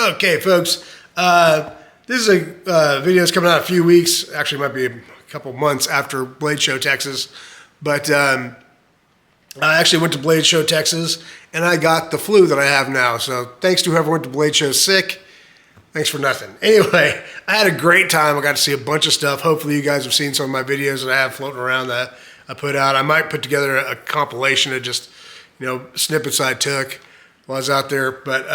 Okay, folks, this is a video that's coming out in a few weeks. Actually, it might be a couple months after Blade Show Texas. But I actually went to Blade Show Texas, and I got the flu that I have now. So thanks to whoever went to Blade Show sick. Thanks for nothing. Anyway, I had a great time. I got to see a bunch of stuff. Hopefully you guys have seen some of my videos that I have floating around that I put out. I might put together a compilation of just, snippets I took while I was out there. But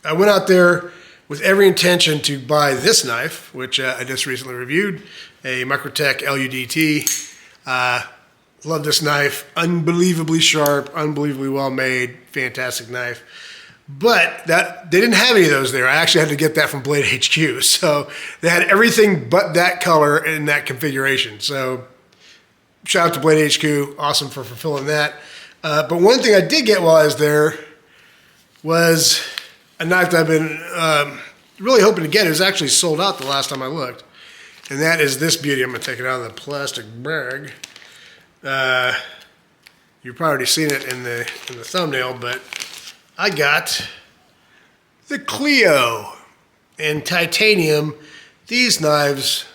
I went out there with every intention to buy this knife, which I just recently reviewed, a Microtech LUDT. Love this knife. Unbelievably sharp, unbelievably well made, fantastic knife. But they didn't have any of those there. I actually had to get that from Blade HQ. So they had everything but that color in that configuration. So shout out to Blade HQ. Awesome for fulfilling that. But one thing I did get while I was there was a knife that I've been really hoping to get. It was actually sold out the last time I looked. And that is this beauty. I'm going to take it out of the plastic bag. You've probably already seen it in the thumbnail, but I got the Cleo in titanium. These knives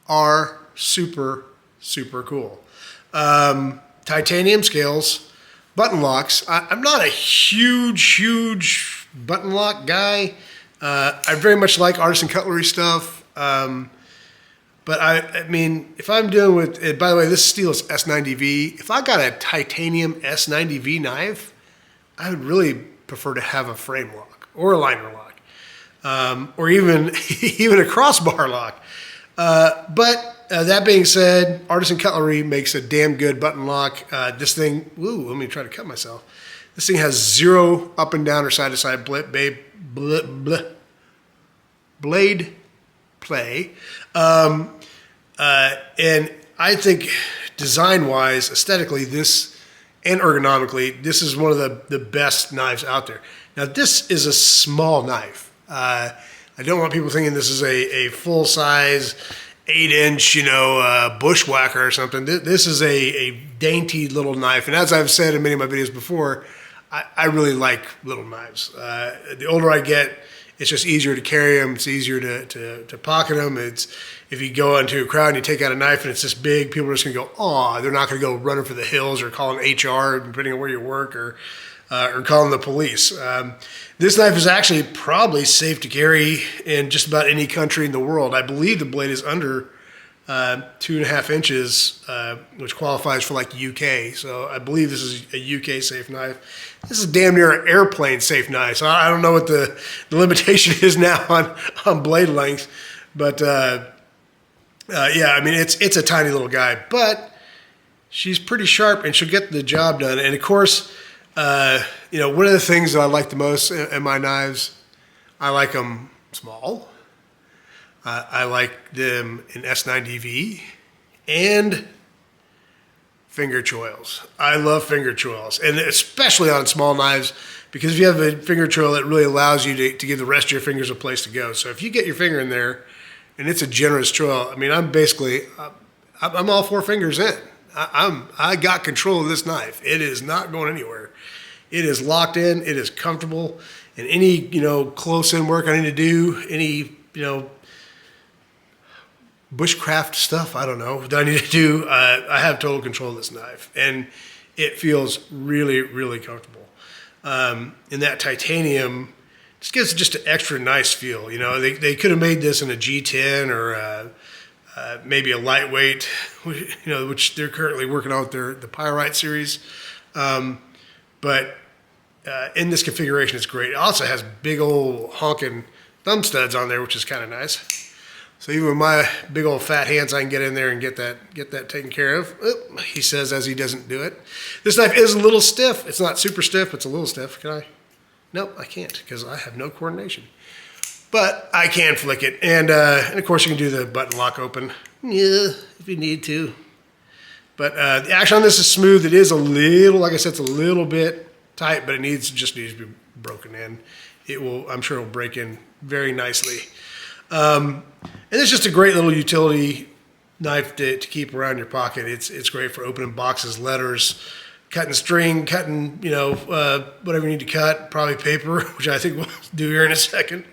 are super, super cool. Titanium scales, button locks. I'm not a huge button lock guy. I very much like Artisan Cutlery stuff. But I mean, if I'm dealing with, by the way, this steel is S90V. If I got a titanium S90V knife, I would really prefer to have a frame lock or a liner lock, or even a crossbar lock. But that being said, Artisan Cutlery makes a damn good button lock. This thing, let me try to cut myself. This thing has zero up and down or side to side blade play. And I think design-wise, aesthetically, and ergonomically, this is one of the best knives out there. Now, this is a small knife. I don't want people thinking this is a full-size, 8-inch, bushwhacker or something. This is a dainty little knife. And as I've said in many of my videos before, I really like little knives. The older I get, it's just easier to carry them. It's easier to pocket them. If you go into a crowd and you take out a knife and it's this big, people are just going to go, oh, they're not going to go running for the hills or calling HR, depending on where you work, or calling the police. This knife is actually probably safe to carry in just about any country in the world. I believe the blade is under 2.5 inches, which qualifies for like UK. So I believe this is a UK safe knife. This is damn near an airplane safe knife. So I don't know what the limitation is now on blade length, but yeah, I mean, it's a tiny little guy, but she's pretty sharp and she'll get the job done. And of course, one of the things that I like the most in my knives, I like them small. I like them in S90V and finger choils. I love finger choils, and especially on small knives, because if you have a finger choil, it really allows you to give the rest of your fingers a place to go. So if you get your finger in there and it's a generous choil, I mean, I'm all 4 fingers in. I got control of this knife. It is not going anywhere. It is locked in. It is comfortable. And any, close-in work I need to do, any, bushcraft stuff, I don't know, that I need to do, I have total control of this knife. And it feels really, really comfortable. And that titanium just gives it just an extra nice feel. They could have made this in a G10 or maybe a lightweight, which they're currently working on with the Pyrite series. But in this configuration, it's great. It also has big old honking thumb studs on there, which is kind of nice. So even with my big old fat hands, I can get in there and get that taken care of. Oh, he says as he doesn't do it. This knife is a little stiff. It's not super stiff, but it's a little stiff. Can I? Nope, I can't, because I have no coordination. But I can flick it. And of course, you can do the button lock open. Yeah, if you need to. But the action on this is smooth. It is a little, like I said, it's a little bit tight, but it just needs to be broken in. I'm sure it will break in very nicely. And it's just a great little utility knife to keep around your pocket. It's great for opening boxes, letters, cutting string, cutting, whatever you need to cut, probably paper, which I think we'll do here in a second.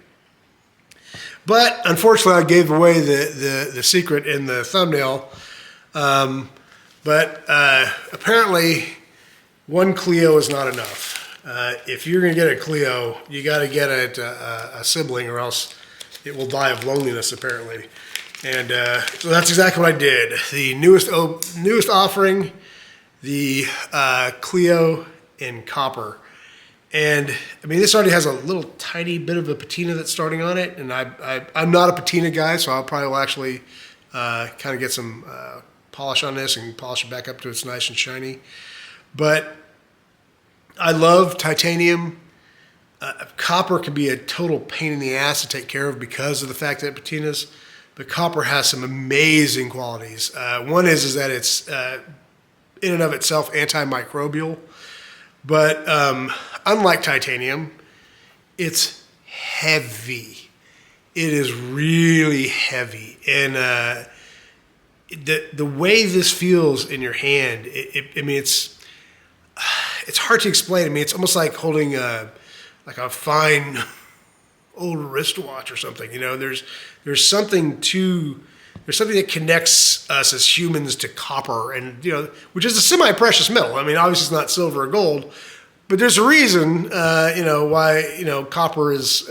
But unfortunately, I gave away the secret in the thumbnail. But apparently, one Cleo is not enough. If you're going to get a Cleo, you got to get a sibling, or else it will die of loneliness, apparently. And so that's exactly what I did. The newest offering, the Cleo in copper. And I mean, this already has a little tiny bit of a patina that's starting on it. And I'm not a patina guy, so I'll probably will actually kind of get some polish on this and polish it back up to it's nice and shiny. But I love titanium. Copper can be a total pain in the ass to take care of because of the fact that it patinas. But copper has some amazing qualities. One is that it's in and of itself antimicrobial. But unlike titanium, it's heavy. It is really heavy. And the way this feels in your hand, I mean, it's hard to explain. I mean, it's almost like holding a fine old wristwatch or something. There's something that connects us as humans to copper, and which is a semi-precious metal. I mean, obviously it's not silver or gold, but there's a reason why copper is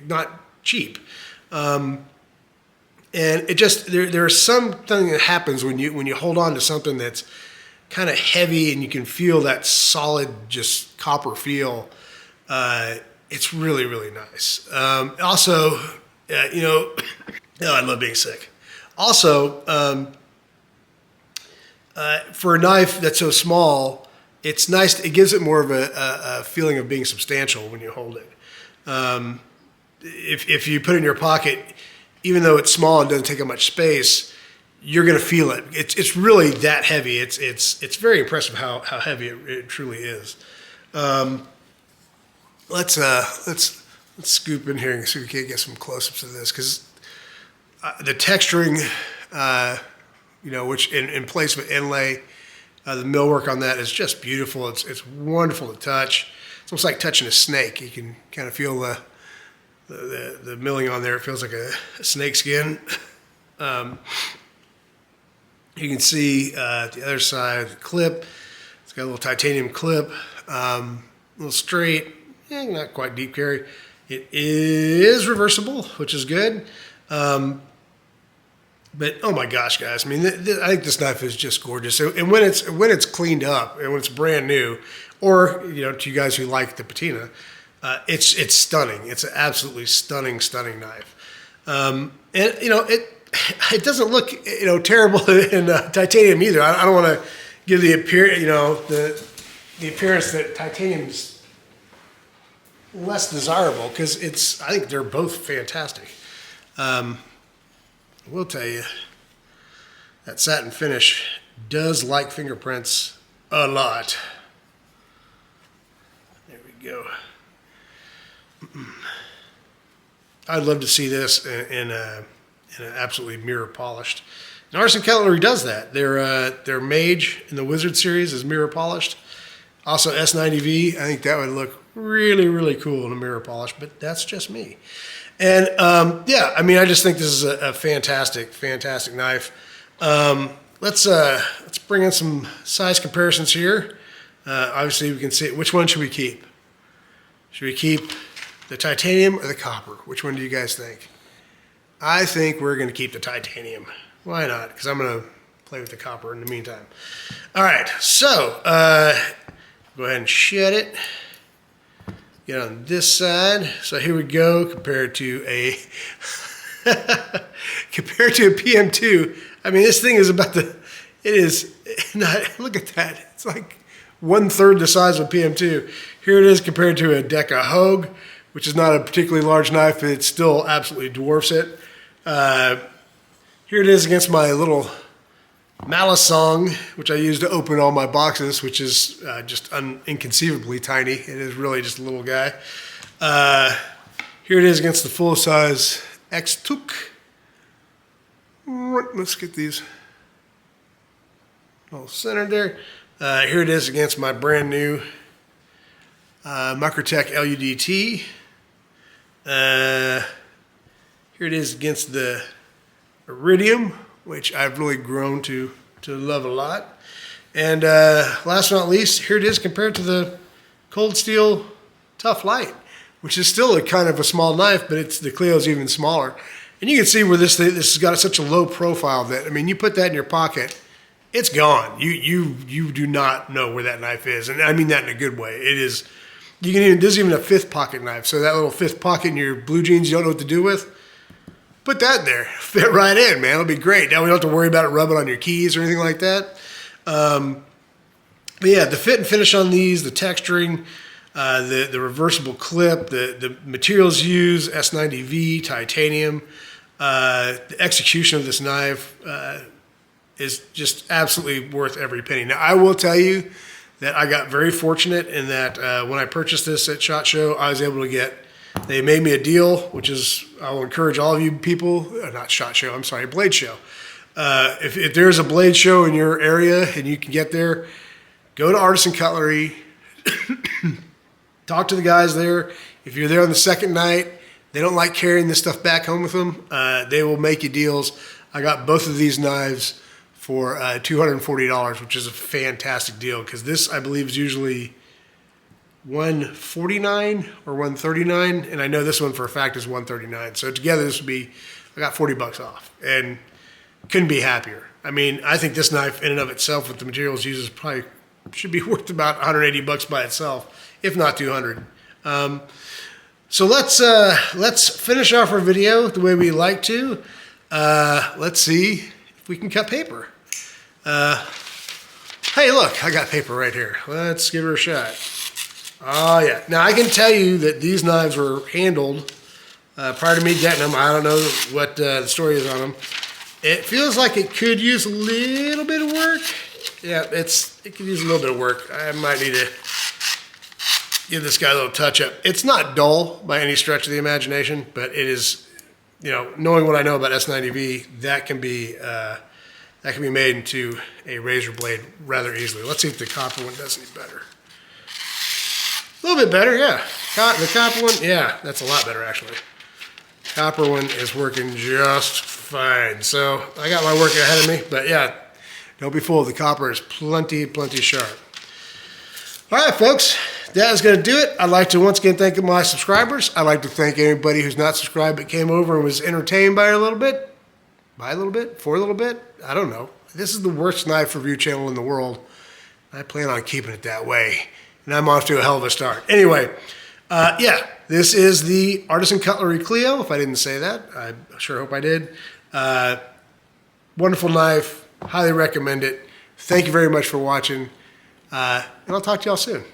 not cheap. And it just there's something that happens when you hold on to something that's kind of heavy and you can feel that solid just copper feel. It's really, really nice. Also, I love being sick. Also, for a knife that's so small, it's nice. It gives it more of a feeling of being substantial when you hold it. If you put it in your pocket, even though it's small and doesn't take up much space, you're going to feel it. It's really that heavy. It's very impressive how heavy it truly is. Let's scoop in here and see if we can get some close-ups of this, because the texturing, which in place of inlay, the millwork on that is just beautiful. It's wonderful to touch. It's almost like touching a snake. You can kind of feel the milling on there. It feels like a snake skin. You can see the other side, the clip. It's got a little titanium clip, a little straight. Not quite deep carry. It is reversible, which is good. But oh my gosh, guys! I mean, I think this knife is just gorgeous. And when it's cleaned up and when it's brand new, or to you guys who like the patina, it's stunning. It's an absolutely stunning knife. And it doesn't look terrible in titanium either. I don't want to give the appearance that titanium's less desirable, because I think they're both fantastic. I will tell you that satin finish does like fingerprints a lot. There we go. I'd love to see this in an absolutely mirror polished. And Artisan Cutlery does that. Their Mage in the Wizard series is mirror polished. Also S90V, I think that would look really, really cool in a mirror polish, but that's just me. And I mean, I just think this is a fantastic knife. Let's bring in some size comparisons here. Obviously, we can see which one should we keep. Should we keep the titanium or the copper? Which one do you guys think? I think we're going to keep the titanium. Why not? Because I'm going to play with the copper in the meantime. All right, so go ahead and shed it. Get on this side. So here we go. Compared to a PM2. I mean, this thing is about it is not. Look at that. It's like 1/3 the size of a PM2. Here it is compared to a Deca Hogue, which is not a particularly large knife, but it still absolutely dwarfs it. Here it is against my little Malisong, which I use to open all my boxes, which is just inconceivably tiny. It is really just a little guy. Here it is against the full-size X-Took. Let's get these all centered there. Here it is against my brand new Microtech LUDT. Here it is against the Iridium, which I've really grown to love a lot. And last but not least, here it is compared to the Cold Steel Tough Light, which is still a kind of a small knife, but the Cleo's even smaller. And you can see where this has got such a low profile that, I mean, you put that in your pocket, it's gone. You do not know where that knife is, and I mean that in a good way. It is. There's even a fifth pocket knife. So that little fifth pocket in your blue jeans you don't know what to do with, put that in there. Fit right in, man. It'll be great. Now we don't have to worry about it rubbing on your keys or anything like that. But yeah, the fit and finish on these, the texturing, the reversible clip, the materials used, S90V, titanium, the execution of this knife is just absolutely worth every penny. Now, I will tell you that I got very fortunate in that when I purchased this at SHOT Show, I was able to get, they made me a deal, which is, I will encourage all of you people, not SHOT Show, I'm sorry, Blade Show. If there's a Blade Show in your area and you can get there, go to Artisan Cutlery, talk to the guys there. If you're there on the second night, they don't like carrying this stuff back home with them. They will make you deals. I got both of these knives for $240, which is a fantastic deal because this, I believe, is usually $149 or $139, and I know this one for a fact is $139. So together this would be, I got 40 bucks off, and couldn't be happier. I mean, I think this knife in and of itself with the materials used is probably should be worth about 180 bucks by itself, if not 200. So let's finish off our video the way we like to. Let's see if we can cut paper. Hey, look, I got paper right here. Let's give her a shot. Oh yeah. Now I can tell you that these knives were handled prior to me getting them. I don't know what the story is on them. It feels like it could use a little bit of work. Yeah, it could use a little bit of work. I might need to give this guy a little touch up. It's not dull by any stretch of the imagination, but it is, you know, knowing what I know about S90V, that can be made into a razor blade rather easily. Let's see if the copper one does any better. A little bit better, yeah. The copper one, yeah, that's a lot better actually. Copper one is working just fine. So I got my work ahead of me, but yeah, don't be fooled. The copper is plenty sharp. All right, folks, that is going to do it. I'd like to once again thank my subscribers. I'd like to thank anybody who's not subscribed but came over and was entertained by it a little bit. By a little bit? For a little bit? I don't know. This is the worst knife review channel in the world. I plan on keeping it that way. And I'm off to a hell of a start. Anyway, yeah, this is the Artisan Cutlery Cleo. If I didn't say that, I sure hope I did. Wonderful knife. Highly recommend it. Thank you very much for watching. And I'll talk to y'all soon.